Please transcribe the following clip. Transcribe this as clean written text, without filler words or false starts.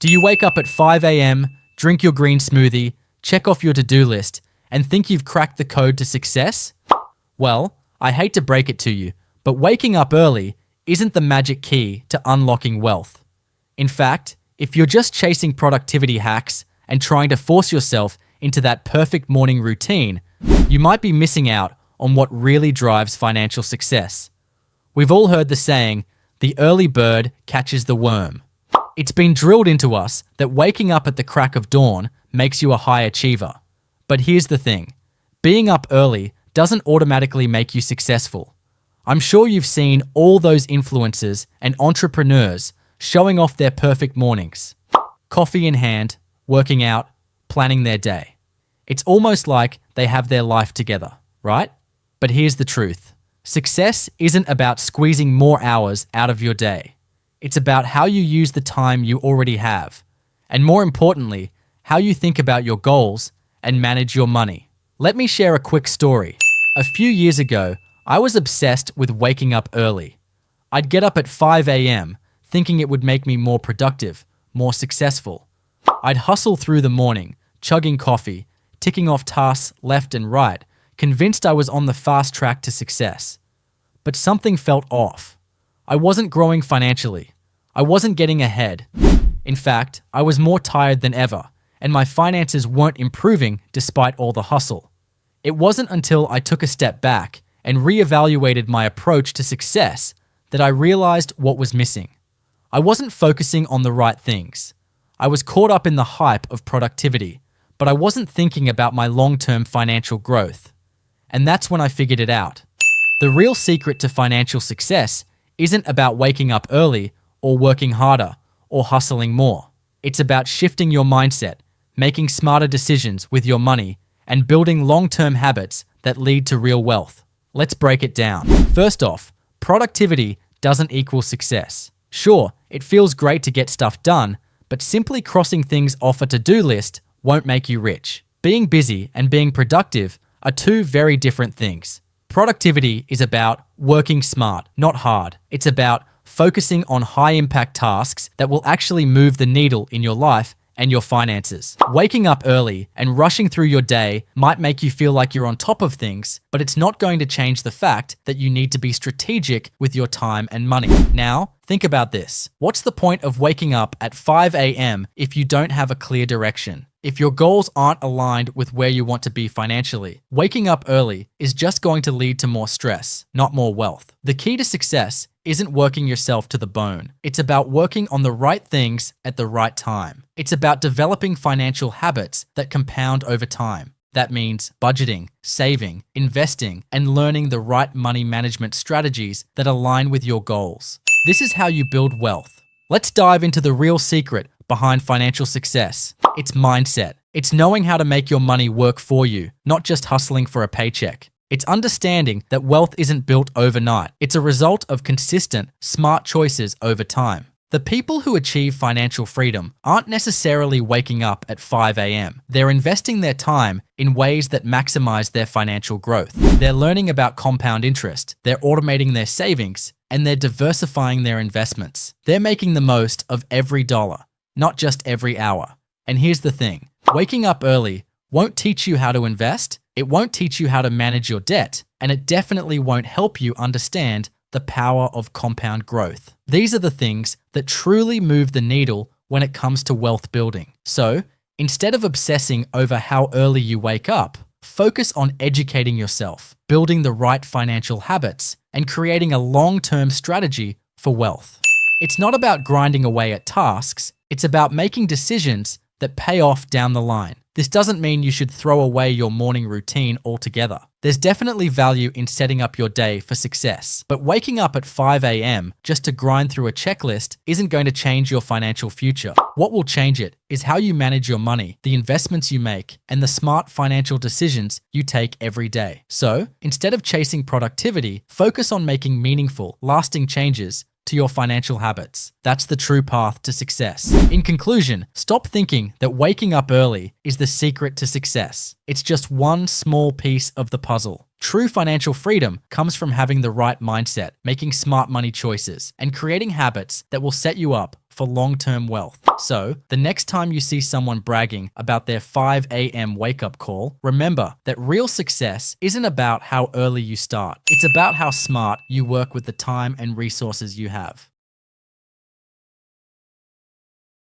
Do you wake up at 5 a.m., drink your green smoothie, check off your to-do list, and think you've cracked the code to success? Well, I hate to break it to you, but waking up early isn't the magic key to unlocking wealth. In fact, if you're just chasing productivity hacks and trying to force yourself into that perfect morning routine, you might be missing out on what really drives financial success. We've all heard the saying, the early bird catches the worm. It's been drilled into us that waking up at the crack of dawn makes you a high achiever. But here's the thing, being up early doesn't automatically make you successful. I'm sure you've seen all those influencers and entrepreneurs showing off their perfect mornings. Coffee in hand, working out, planning their day. It's almost like they have their life together, right? But here's the truth. Success isn't about squeezing more hours out of your day. It's about how you use the time you already have. And more importantly, how you think about your goals and manage your money. Let me share a quick story. A few years ago, I was obsessed with waking up early. I'd get up at 5 a.m., thinking it would make me more productive, more successful. I'd hustle through the morning, chugging coffee, ticking off tasks left and right, convinced I was on the fast track to success. But something felt off. I wasn't growing financially. I wasn't getting ahead. In fact, I was more tired than ever, and my finances weren't improving despite all the hustle. It wasn't until I took a step back and reevaluated my approach to success that I realized what was missing. I wasn't focusing on the right things. I was caught up in the hype of productivity, but I wasn't thinking about my long-term financial growth. And that's when I figured it out. The real secret to financial success isn't about waking up early or working harder or hustling more. It's about shifting your mindset, making smarter decisions with your money, and building long-term habits that lead to real wealth. Let's break it down. First off, productivity doesn't equal success. Sure, it feels great to get stuff done, but simply crossing things off a to-do list won't make you rich. Being busy and being productive are two very different things. Productivity is about working smart, not hard. It's about focusing on high-impact tasks that will actually move the needle in your life and your finances. Waking up early and rushing through your day might make you feel like you're on top of things, but it's not going to change the fact that you need to be strategic with your time and money. Now, think about this. What's the point of waking up at 5 a.m. if you don't have a clear direction? If your goals aren't aligned with where you want to be financially, waking up early is just going to lead to more stress, not more wealth. The key to success isn't working yourself to the bone. It's about working on the right things at the right time. It's about developing financial habits that compound over time. That means budgeting, saving, investing, and learning the right money management strategies that align with your goals. This is how you build wealth. Let's dive into the real secret behind financial success. It's mindset. It's knowing how to make your money work for you, not just hustling for a paycheck. It's understanding that wealth isn't built overnight. It's a result of consistent, smart choices over time. The people who achieve financial freedom aren't necessarily waking up at 5 a.m. They're investing their time in ways that maximize their financial growth. They're learning about compound interest, they're automating their savings, and they're diversifying their investments. They're making the most of every dollar, not just every hour. And here's the thing, waking up early won't teach you how to invest, it won't teach you how to manage your debt, and it definitely won't help you understand the power of compound growth. These are the things that truly move the needle when it comes to wealth building. So, instead of obsessing over how early you wake up, focus on educating yourself, building the right financial habits, and creating a long-term strategy for wealth. It's not about grinding away at tasks, it's about making decisions that pay off down the line. This doesn't mean you should throw away your morning routine altogether. There's definitely value in setting up your day for success, but waking up at 5 a.m. just to grind through a checklist isn't going to change your financial future. What will change it is how you manage your money, the investments you make, and the smart financial decisions you take every day. So, instead of chasing productivity, focus on making meaningful, lasting changes to your financial habits. That's the true path to success. In conclusion, stop thinking that waking up early is the secret to success. It's just one small piece of the puzzle. True financial freedom comes from having the right mindset, making smart money choices, and creating habits that will set you up for long-term wealth. So, the next time you see someone bragging about their 5 a.m. wake-up call, remember that real success isn't about how early you start. It's about how smart you work with the time and resources you have.